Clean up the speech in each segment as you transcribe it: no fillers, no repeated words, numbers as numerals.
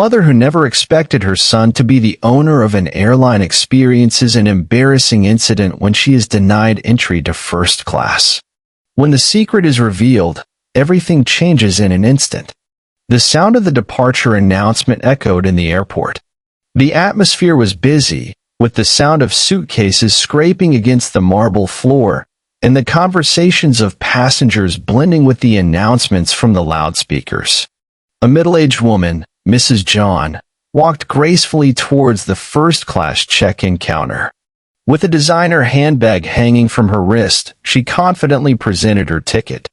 Mother who never expected her son to be the owner of an airline experiences an embarrassing incident when she is denied entry to first class. When the secret is revealed, everything changes in an instant. The sound of the departure announcement echoed in the airport. The atmosphere was busy, with the sound of suitcases scraping against the marble floor, and the conversations of passengers blending with the announcements from the loudspeakers. A middle-aged woman, Mrs. Jeon, walked gracefully towards the first-class check-in counter. With a designer handbag hanging from her wrist, she confidently presented her ticket.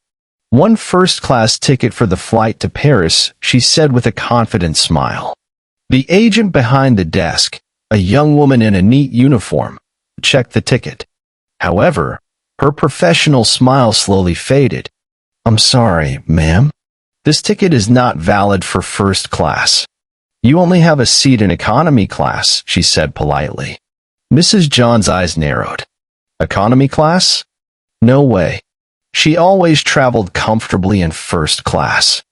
"One first-class ticket for the flight to Paris," she said with a confident smile. The agent behind the desk, a young woman in a neat uniform, checked the ticket. However, her professional smile slowly faded. "I'm sorry, ma'am. This ticket is not valid for first class. You only have a seat in economy class," she said politely. Mrs. Jeon's eyes narrowed. "Economy class? No way." She always traveled comfortably in first class.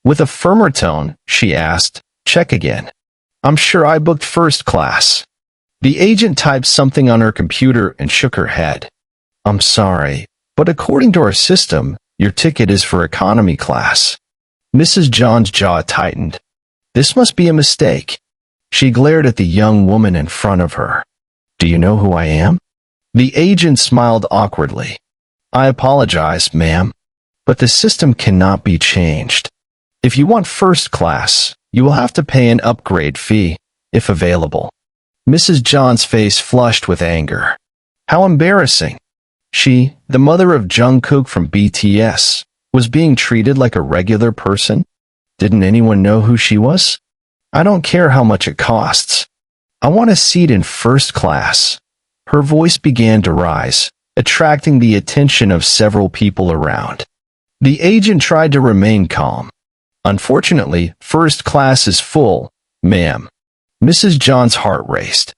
With a firmer tone, she asked, "Check again." "I'm sure I booked first class." The agent typed something on her computer and shook her head. "I'm sorry, but according to our system, your ticket is for economy class." Mrs. Jeon's jaw tightened. This must be a mistake. She glared at the young woman in front of her. "Do you know who I am?" The agent smiled awkwardly. "I apologize, ma'am, but the system cannot be changed. If you want first class, you will have to pay an upgrade fee, if available." Mrs. Jeon's face flushed with anger. How embarrassing. She, the mother of Jungkook from BTS, was being treated like a regular person? Didn't anyone know who she was? "I don't care how much it costs. I want a seat in first class." Her voice began to rise, attracting the attention of several people around. The agent tried to remain calm. "Unfortunately, first class is full, ma'am." Mrs. Jeon's heart raced.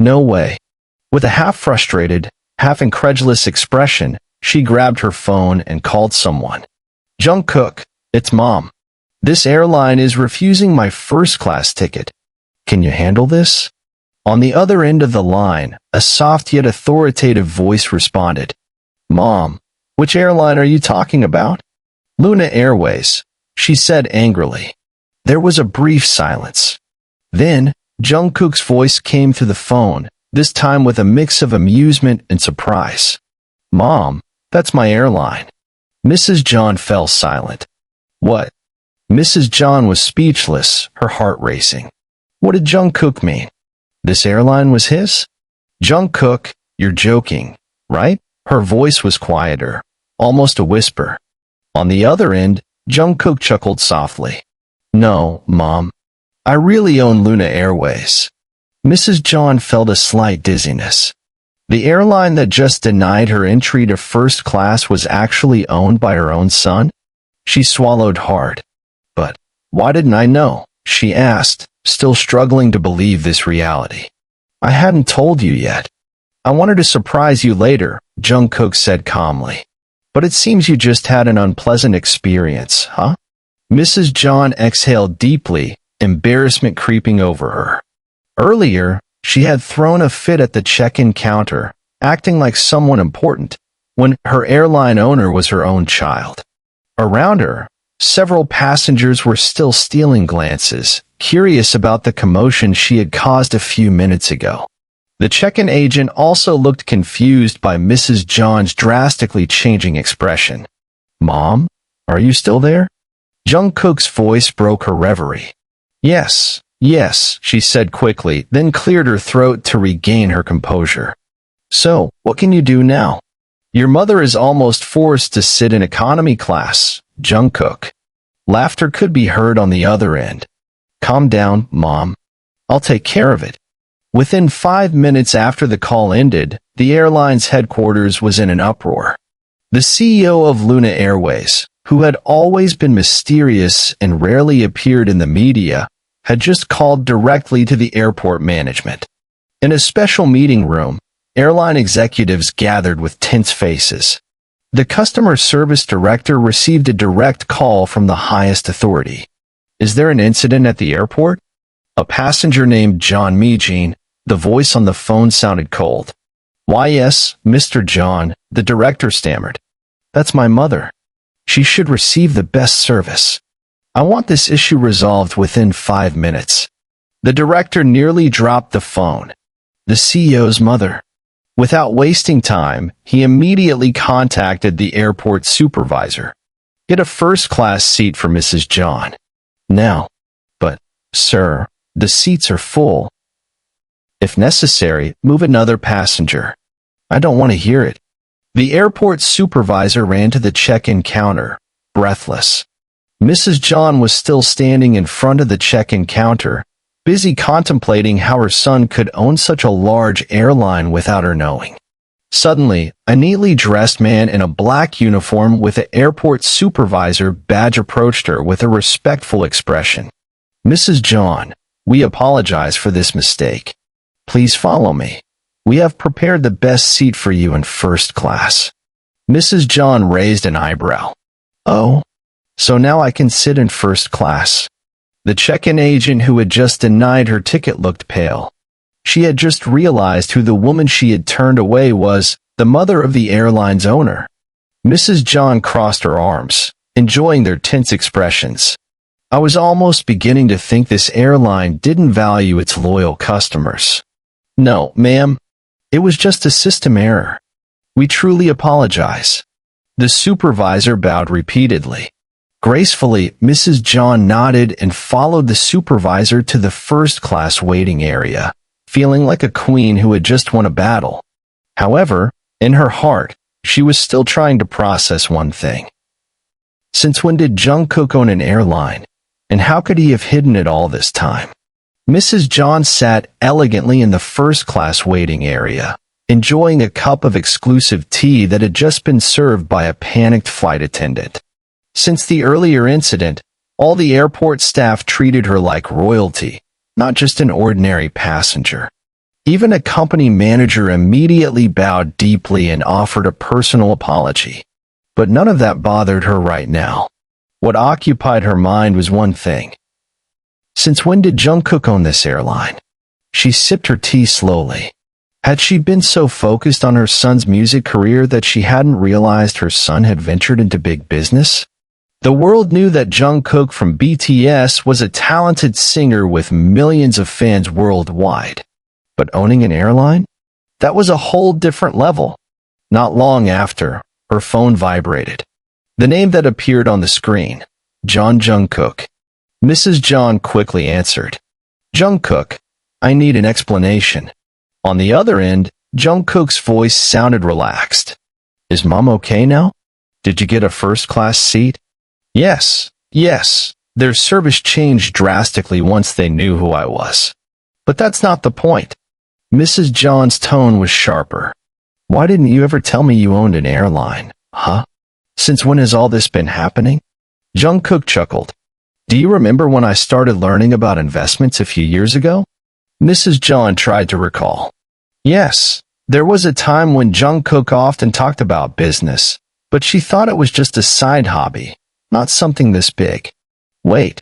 "No way." With a half-frustrated, half-incredulous expression, she grabbed her phone and called someone. "Jungkook, it's Mom. This airline is refusing my first-class ticket. Can you handle this?" On the other end of the line, a soft yet authoritative voice responded. "Mom, which airline are you talking about?" "Luna Airways," she said angrily. There was a brief silence. Then, Jungkook's voice came through the phone, this time with a mix of amusement and surprise. "Mom, that's my airline." Mrs. Jeon fell silent. "What?" Mrs. Jeon was speechless, her heart racing. What did Jungkook mean? This airline was his? "Jungkook, you're joking, right?" Her voice was quieter, almost a whisper. On the other end, Jungkook chuckled softly. "No, Mom. I really own Luna Airways." Mrs. Jeon felt a slight dizziness. The airline that just denied her entry to first class was actually owned by her own son? She swallowed hard. "But why didn't I know?" she asked, still struggling to believe this reality. "I hadn't told you yet. I wanted to surprise you later," Jungkook said calmly. "But it seems you just had an unpleasant experience, huh?" Mrs. Jeon exhaled deeply, embarrassment creeping over her. Earlier, she had thrown a fit at the check-in counter, acting like someone important, when her airline owner was her own child. Around her, several passengers were still stealing glances, curious about the commotion she had caused a few minutes ago. The check-in agent also looked confused by Mrs. Jeon's drastically changing expression. "Mom, are you still there?" Jungkook's voice broke her reverie. Yes, she said quickly, then cleared her throat to regain her composure. "So, what can you do now?" "Your mother is almost forced to sit in economy class, Jungkook." Laughter could be heard on the other end. "Calm down, Mom. I'll take care of it." Within 5 minutes after the call ended, the airline's headquarters was in an uproar. The CEO of Luna Airways, who had always been mysterious and rarely appeared in the media, had just called directly to the airport management. In a special meeting room, airline executives gathered with tense faces. The customer service director received a direct call from the highest authority. "Is there an incident at the airport?" A passenger named John Mijin. The voice on the phone sounded cold. Why yes, Mr. John, the director stammered. That's my mother. She should receive the best service. I want this issue resolved within 5 minutes. The director nearly dropped the phone. The CEO's mother. Without wasting time, he immediately contacted the airport supervisor. Get a first-class seat for Mrs. John. Now. But, sir, the seats are full. If necessary, move another passenger. I don't want to hear it. The airport supervisor ran to the check-in counter, breathless. Mrs. John was still standing in front of the check-in counter, busy contemplating how her son could own such a large airline without her knowing. Suddenly, a neatly dressed man in a black uniform with an airport supervisor badge approached her with a respectful expression. Mrs. John, we apologize for this mistake. Please follow me. We have prepared the best seat for you in first class. Mrs. John raised an eyebrow. Oh, so now I can sit in first class. The check-in agent who had just denied her ticket looked pale. She had just realized who the woman she had turned away was, the mother of the airline's owner. Mrs. John crossed her arms, enjoying their tense expressions. I was almost beginning to think this airline didn't value its loyal customers. No, ma'am. It was just a system error. We truly apologize. The supervisor bowed repeatedly. Gracefully, Mrs. John nodded and followed the supervisor to the first-class waiting area, feeling like a queen who had just won a battle. However, in her heart, she was still trying to process one thing. Since when did Jungkook own an airline, and how could he have hidden it all this time? Mrs. John sat elegantly in the first-class waiting area, enjoying a cup of exclusive tea that had just been served by a panicked flight attendant. Since the earlier incident, all the airport staff treated her like royalty, not just an ordinary passenger. Even a company manager immediately bowed deeply and offered a personal apology. But none of that bothered her right now. What occupied her mind was one thing. Since when did Jungkook own this airline? She sipped her tea slowly. Had she been so focused on her son's music career that she hadn't realized her son had ventured into big business? The world knew that Jungkook from BTS was a talented singer with millions of fans worldwide. But owning an airline? That was a whole different level. Not long after, her phone vibrated. The name that appeared on the screen, Jeon Jungkook. Mrs. John quickly answered. Jungkook, I need an explanation. On the other end, Jungkook's voice sounded relaxed. Is Mom okay now? Did you get a first-class seat? Yes. Their service changed drastically once they knew who I was. But that's not the point. Mrs. John's tone was sharper. Why didn't you ever tell me you owned an airline, huh? Since when has all this been happening? Jungkook chuckled. Do you remember when I started learning about investments a few years ago? Mrs. John tried to recall. Yes, there was a time when Jungkook often talked about business, but she thought it was just a side hobby, not something this big. Wait,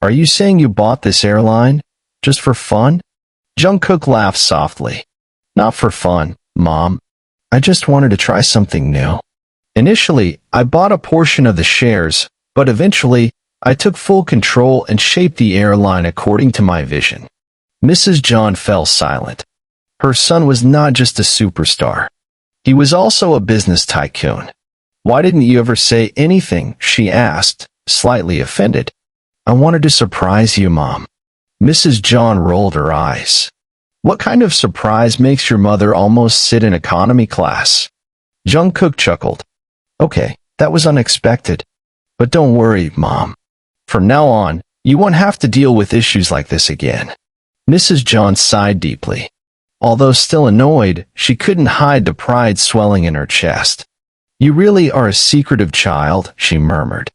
are you saying you bought this airline just for fun? Jungkook laughed softly. Not for fun, Mom. I just wanted to try something new. Initially, I bought a portion of the shares, but eventually, I took full control and shaped the airline according to my vision. Mrs. John fell silent. Her son was not just a superstar. He was also a business tycoon. Why didn't you ever say anything? She asked, slightly offended. I wanted to surprise you, Mom. Mrs. John rolled her eyes. What kind of surprise makes your mother almost sit in economy class? Jungkook chuckled. Okay, that was unexpected. But don't worry, Mom. From now on, you won't have to deal with issues like this again. Mrs. John sighed deeply. Although still annoyed, she couldn't hide the pride swelling in her chest. You really are a secretive child, she murmured.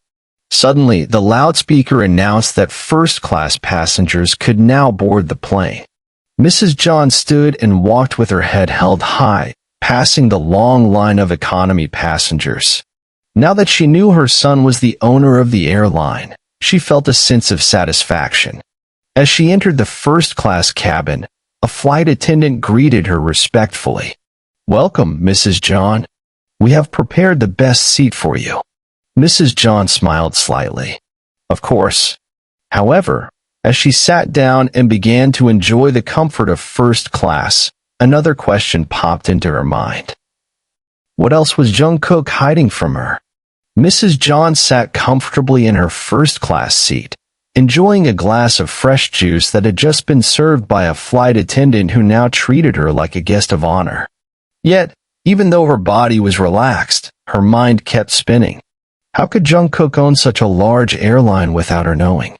Suddenly, the loudspeaker announced that first-class passengers could now board the plane. Mrs. John stood and walked with her head held high, passing the long line of economy passengers. Now that she knew her son was the owner of the airline, she felt a sense of satisfaction. As she entered the first-class cabin, a flight attendant greeted her respectfully. "Welcome, Mrs. Jeon. We have prepared the best seat for you." Mrs. Jeon smiled slightly. Of course. However, as she sat down and began to enjoy the comfort of first class, another question popped into her mind. What else was Jungkook hiding from her? Mrs. Jeon sat comfortably in her first-class seat, enjoying a glass of fresh juice that had just been served by a flight attendant who now treated her like a guest of honor. Yet, even though her body was relaxed, her mind kept spinning. How could Jungkook own such a large airline without her knowing?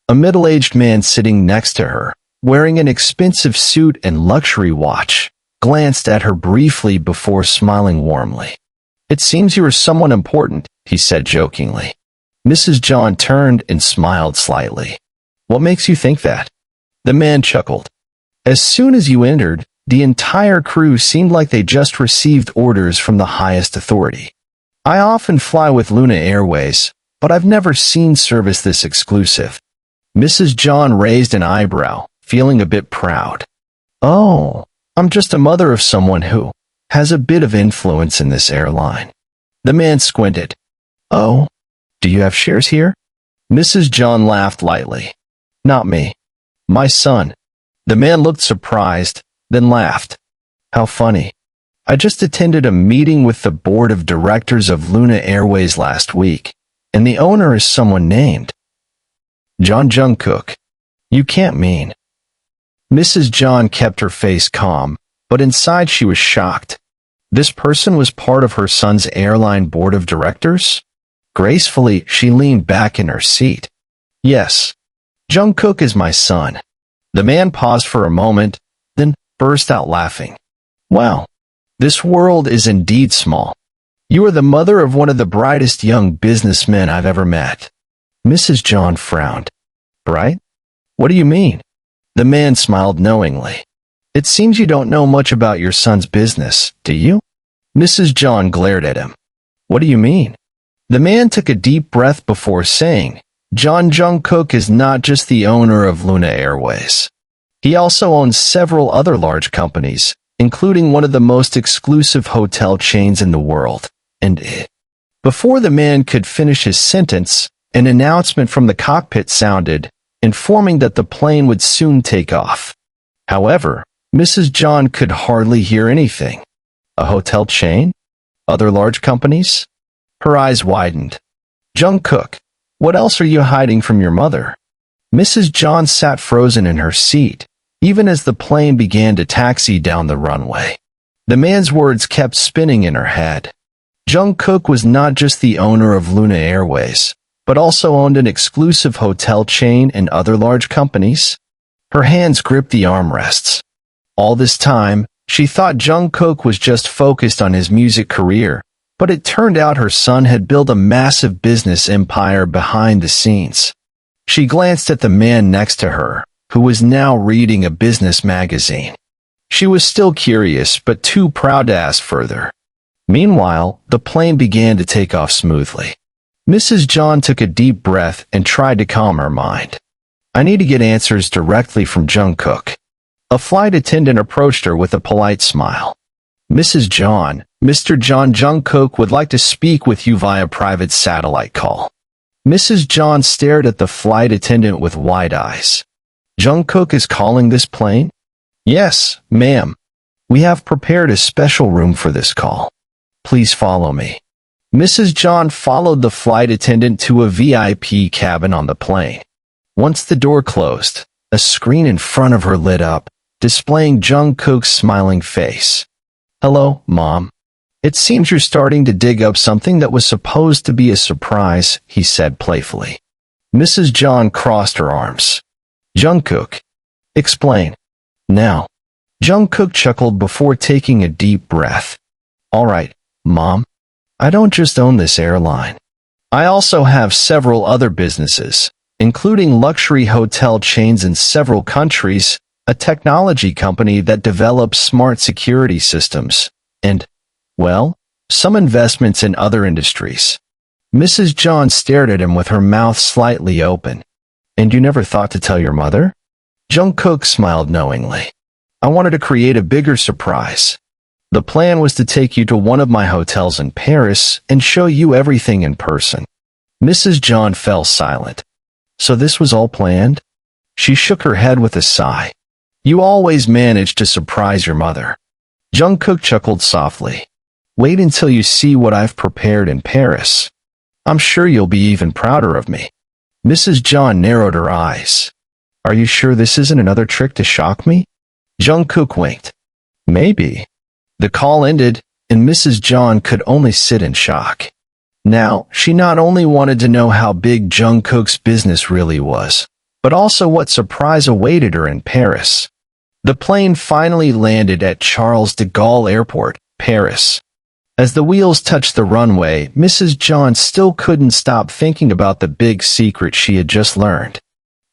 A middle-aged man sitting next to her, wearing an expensive suit and luxury watch, glanced at her briefly before smiling warmly. "It seems you are someone important," he said jokingly. Mrs. Jeon turned and smiled slightly. "What makes you think that?" The man chuckled. "As soon as you entered, the entire crew seemed like they just received orders from the highest authority. I often fly with Luna Airways, but I've never seen service this exclusive." Mrs. Jeon raised an eyebrow, feeling a bit proud. "Oh, I'm just a mother of someone who has a bit of influence in this airline." The man squinted. "Oh, do you have shares here?" Mrs. Jeon laughed lightly. "Not me. My son." The man looked surprised, then laughed. "How funny. I just attended a meeting with the board of directors of Luna Airways last week, and the owner is someone named Jungkook. You can't mean." Mrs. Jeon kept her face calm, but inside she was shocked. This person was part of her son's airline board of directors? Gracefully, she leaned back in her seat. "Yes, Jungkook is my son." The man paused for a moment, then burst out laughing. "Wow, this world is indeed small. You are the mother of one of the brightest young businessmen I've ever met." Mrs. Jeon frowned. "Bright? What do you mean?" The man smiled knowingly. "It seems you don't know much about your son's business, do you?" Mrs. Jeon glared at him. "What do you mean?" The man took a deep breath before saying, Jungkook is not just the owner of Luna Airways. He also owns several other large companies, including one of the most exclusive hotel chains in the world. Before the man could finish his sentence, an announcement from the cockpit sounded, informing that the plane would soon take off. However, Mrs. Jeon could hardly hear anything. A hotel chain? Other large companies? Her eyes widened. "Jungkook, what else are you hiding from your mother?" Mrs. Jeon sat frozen in her seat, even as the plane began to taxi down the runway. The man's words kept spinning in her head. Jungkook was not just the owner of Luna Airways, but also owned an exclusive hotel chain and other large companies. Her hands gripped the armrests. All this time, she thought Jungkook was just focused on his music career, but it turned out her son had built a massive business empire behind the scenes. She glanced at the man next to her, who was now reading a business magazine. She was still curious, but too proud to ask further. Meanwhile, the plane began to take off smoothly. Mrs. Jeon took a deep breath and tried to calm her mind. "I need to get answers directly from Jungkook." A flight attendant approached her with a polite smile. "Mrs. Jeon, Mr. Jungkook would like to speak with you via private satellite call." Mrs. Jeon stared at the flight attendant with wide eyes. "Jungkook is calling this plane?" "Yes, ma'am. We have prepared a special room for this call. Please follow me." Mrs. Jeon followed the flight attendant to a VIP cabin on the plane. Once the door closed, a screen in front of her lit up, displaying Jungkook's smiling face. "Hello, Mom. It seems you're starting to dig up something that was supposed to be a surprise," he said playfully. Mrs. Jeon crossed her arms. "Jungkook, explain." "Now." Jungkook chuckled before taking a deep breath. "All right, Mom. I don't just own this airline. I also have several other businesses, including luxury hotel chains in several countries, a technology company that develops smart security systems, and, well, some investments in other industries." Mrs. Jeon stared at him with her mouth slightly open. "And you never thought to tell your mother?" Jungkook smiled knowingly. I wanted to create a bigger surprise. The plan was to take you to one of my hotels in Paris and show you everything in person. Mrs. Jeon fell silent. So this was all planned? She shook her head with a sigh. You always manage to surprise your mother. Jungkook chuckled softly. Wait until you see what I've prepared in Paris. I'm sure you'll be even prouder of me. Mrs. Jeon narrowed her eyes. Are you sure this isn't another trick to shock me? Jungkook winked. Maybe. The call ended, and Mrs. Jeon could only sit in shock. Now, she not only wanted to know how big Jungkook's business really was, but also what surprise awaited her in Paris. The plane finally landed at Charles de Gaulle Airport, Paris. As the wheels touched the runway, Mrs. Jeon still couldn't stop thinking about the big secret she had just learned.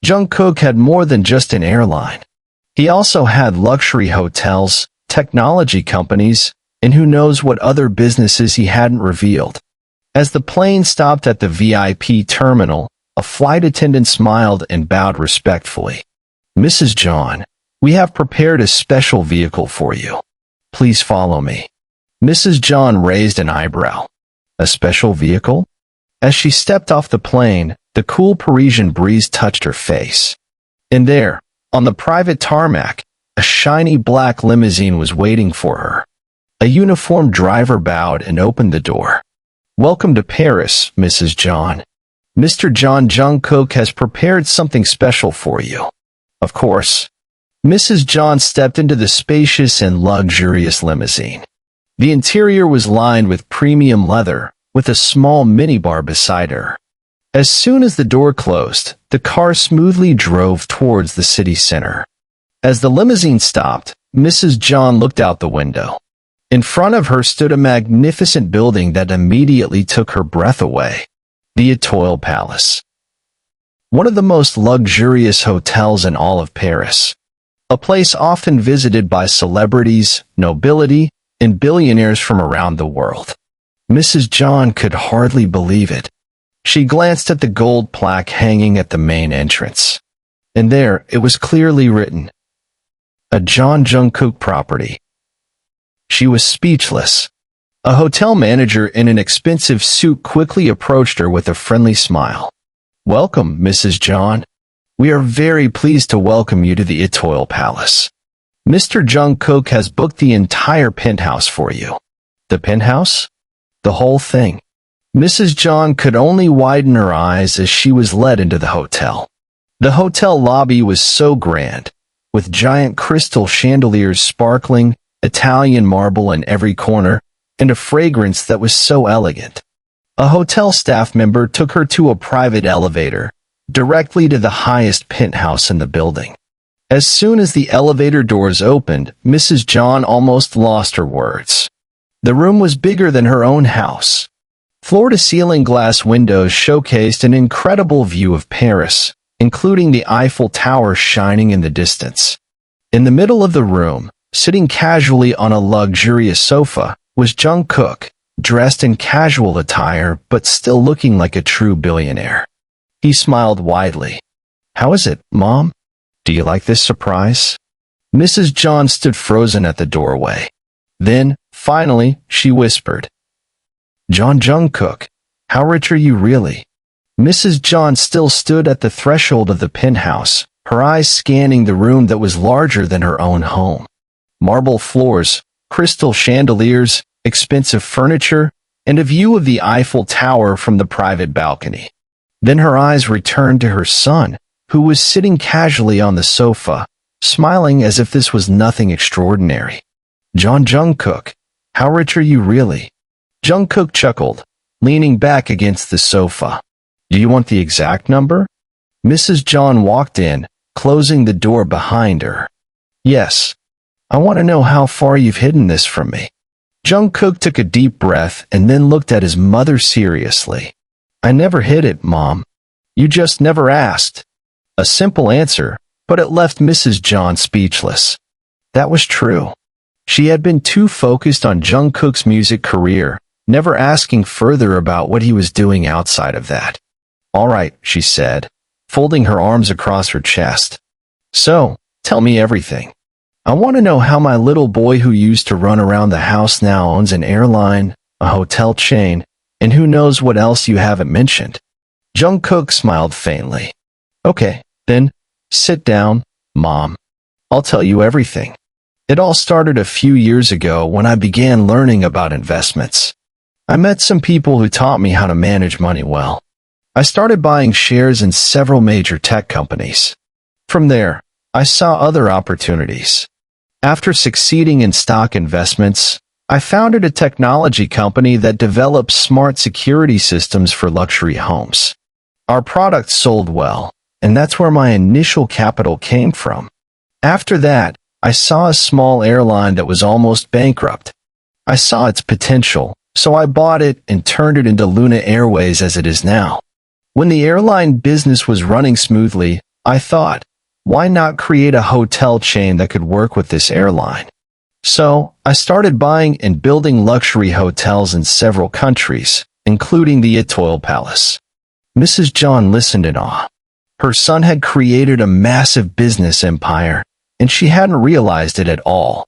Jungkook had more than just an airline. He also had luxury hotels, technology companies, and who knows what other businesses he hadn't revealed. As the plane stopped at the VIP terminal, a flight attendant smiled and bowed respectfully. Mrs. Jeon, we have prepared a special vehicle for you. Please follow me. Mrs. Jeon raised an eyebrow. A special vehicle? As she stepped off the plane, the cool Parisian breeze touched her face. And there, on the private tarmac, a shiny black limousine was waiting for her. A uniformed driver bowed and opened the door. Welcome to Paris, Mrs. Jeon. Mr. Jeon Jungkook has prepared something special for you. Of course. Mrs. Jeon stepped into the spacious and luxurious limousine. The interior was lined with premium leather, with a small minibar beside her. As soon as the door closed, the car smoothly drove towards the city center. As the limousine stopped, Mrs. Jeon looked out the window. In front of her stood a magnificent building that immediately took her breath away. The Étoile Palace. One of the most luxurious hotels in all of Paris. A place often visited by celebrities, nobility, and billionaires from around the world. Mrs. Jeon could hardly believe it. She glanced at the gold plaque hanging at the main entrance. And there, it was clearly written, a Jeon Jungkook property. She was speechless. A hotel manager in an expensive suit quickly approached her with a friendly smile. Welcome, Mrs. Jeon. We are very pleased to welcome you to the Étoile Palace. Mr. Jungkook has booked the entire penthouse for you. The penthouse? The whole thing. Mrs. Jeon could only widen her eyes as she was led into the hotel. The hotel lobby was so grand, with giant crystal chandeliers sparkling, Italian marble in every corner, and a fragrance that was so elegant. A hotel staff member took her to a private elevator, directly to the highest penthouse in the building. As soon as the elevator doors opened, Mrs. Jeon almost lost her words. The room was bigger than her own house. Floor-to-ceiling glass windows showcased an incredible view of Paris, including the Eiffel Tower shining in the distance. In the middle of the room, sitting casually on a luxurious sofa, was Jungkook, dressed in casual attire but still looking like a true billionaire. He smiled widely. How is it, Mom? Do you like this surprise? Mrs. Jeon stood frozen at the doorway. Then, finally, she whispered, Jeon Jungkook, how rich are you really? Mrs. Jeon still stood at the threshold of the penthouse, her eyes scanning the room that was larger than her own home. Marble floors, crystal chandeliers, expensive furniture, and a view of the Eiffel Tower from the private balcony. Then her eyes returned to her son, who was sitting casually on the sofa, smiling as if this was nothing extraordinary. Jeon Jungkook, how rich are you really? Jungkook chuckled, leaning back against the sofa. Do you want the exact number? Mrs. Jeon walked in, closing the door behind her. Yes. I want to know how far you've hidden this from me. Jungkook took a deep breath and then looked at his mother seriously. I never hid it, Mom. You just never asked. A simple answer, but it left Mrs. Jeon speechless. That was true. She had been too focused on Jungkook's music career, never asking further about what he was doing outside of that. All right, she said, folding her arms across her chest. So, tell me everything. I want to know how my little boy who used to run around the house now owns an airline, a hotel chain, and who knows what else you haven't mentioned." Jungkook smiled faintly. "Okay, then, sit down, Mom. I'll tell you everything. It all started a few years ago when I began learning about investments. I met some people who taught me how to manage money well. I started buying shares in several major tech companies. From there, I saw other opportunities. After succeeding in stock investments, I founded a technology company that develops smart security systems for luxury homes. Our products sold well, and that's where my initial capital came from. After that, I saw a small airline that was almost bankrupt. I saw its potential, so I bought it and turned it into Luna Airways as it is now. When the airline business was running smoothly, I thought, why not create a hotel chain that could work with this airline? So, I started buying and building luxury hotels in several countries, including the Atoll Palace." Mrs. Jeon listened in awe. Her son had created a massive business empire, and she hadn't realized it at all.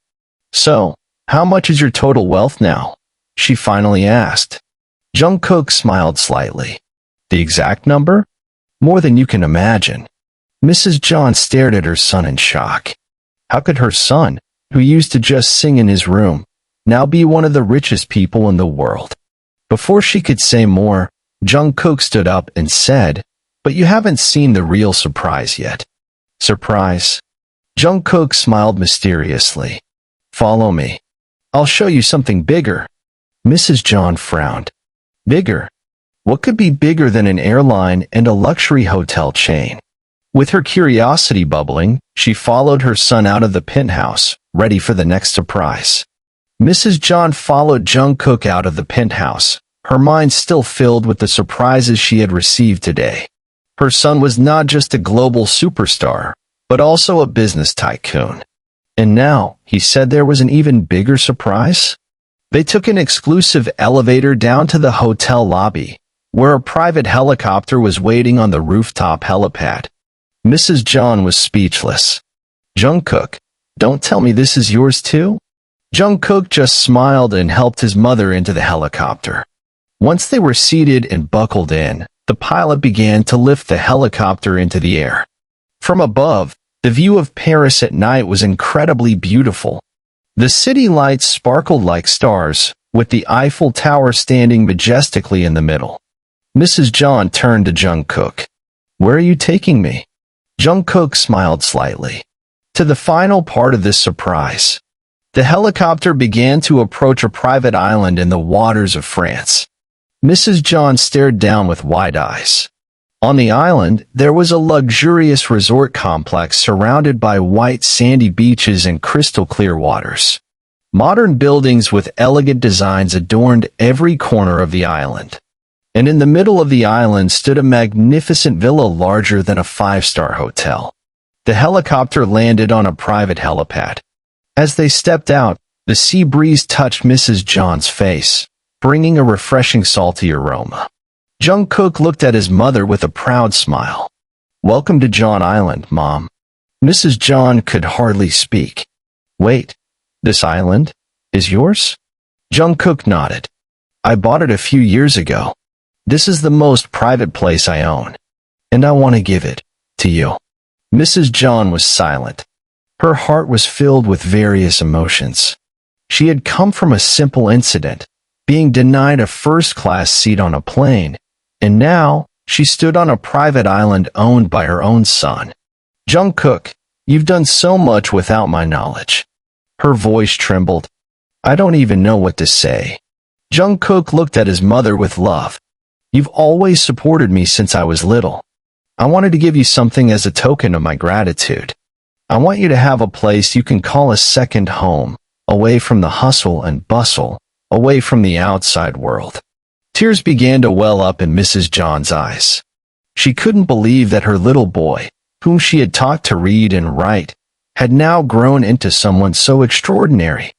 "So, how much is your total wealth now?" she finally asked. Jungkook smiled slightly. "The exact number? More than you can imagine." Mrs. Jeon stared at her son in shock. How could her son, who used to just sing in his room, now be one of the richest people in the world? Before she could say more, Jungkook stood up and said, "But you haven't seen the real surprise yet." "Surprise?" Jungkook smiled mysteriously. "Follow me. I'll show you something bigger." Mrs. Jeon frowned. "Bigger? What could be bigger than an airline and a luxury hotel chain?" With her curiosity bubbling, she followed her son out of the penthouse, ready for the next surprise. Mrs. Jeon followed Jungkook out of the penthouse, her mind still filled with the surprises she had received today. Her son was not just a global superstar, but also a business tycoon. And now, he said there was an even bigger surprise? They took an exclusive elevator down to the hotel lobby, where a private helicopter was waiting on the rooftop helipad. Mrs. Jeon was speechless. "Jungkook, don't tell me this is yours too?" Jungkook just smiled and helped his mother into the helicopter. Once they were seated and buckled in, the pilot began to lift the helicopter into the air. From above, the view of Paris at night was incredibly beautiful. The city lights sparkled like stars, with the Eiffel Tower standing majestically in the middle. Mrs. Jeon turned to Jungkook. "Where are you taking me?" Jungkook smiled slightly. "To the final part of this surprise." The helicopter began to approach a private island in the waters of France. Mrs. Jeon stared down with wide eyes. On the island, there was a luxurious resort complex surrounded by white sandy beaches and crystal clear waters. Modern buildings with elegant designs adorned every corner of the island. And in the middle of the island stood a magnificent villa larger than a five-star hotel. The helicopter landed on a private helipad. As they stepped out, the sea breeze touched Mrs. Jeon's face, bringing a refreshing salty aroma. Jungkook looked at his mother with a proud smile. "Welcome to Jeon Island, Mom." Mrs. Jeon could hardly speak. "Wait, this island is yours?" Jungkook nodded. "I bought it a few years ago. This is the most private place I own, and I want to give it to you." Mrs. Jeon was silent. Her heart was filled with various emotions. She had come from a simple incident, being denied a first-class seat on a plane, and now she stood on a private island owned by her own son. "Jungkook, you've done so much without my knowledge." Her voice trembled. "I don't even know what to say." Jungkook looked at his mother with love. "You've always supported me since I was little. I wanted to give you something as a token of my gratitude. I want you to have a place you can call a second home, away from the hustle and bustle, away from the outside world." Tears began to well up in Mrs. Jeon's eyes. She couldn't believe that her little boy, whom she had taught to read and write, had now grown into someone so extraordinary.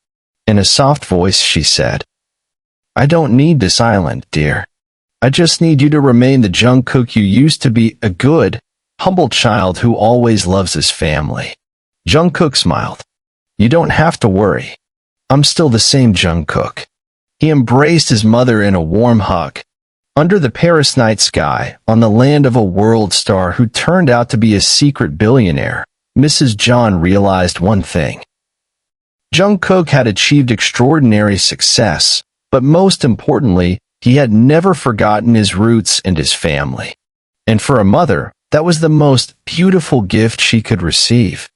In a soft voice she said, "I don't need this island, dear. I just need you to remain the Jungkook you used to be, a good, humble child who always loves his family. Jungkook smiled. You don't have to worry. I'm still the same Jungkook. He embraced his mother in a warm hug. Under the Paris night sky, on the land of a world star who turned out to be a secret billionaire, Mrs. Jeon realized one thing. Jungkook had achieved extraordinary success, but most importantly, he had never forgotten his roots and his family. And for a mother, that was the most beautiful gift she could receive.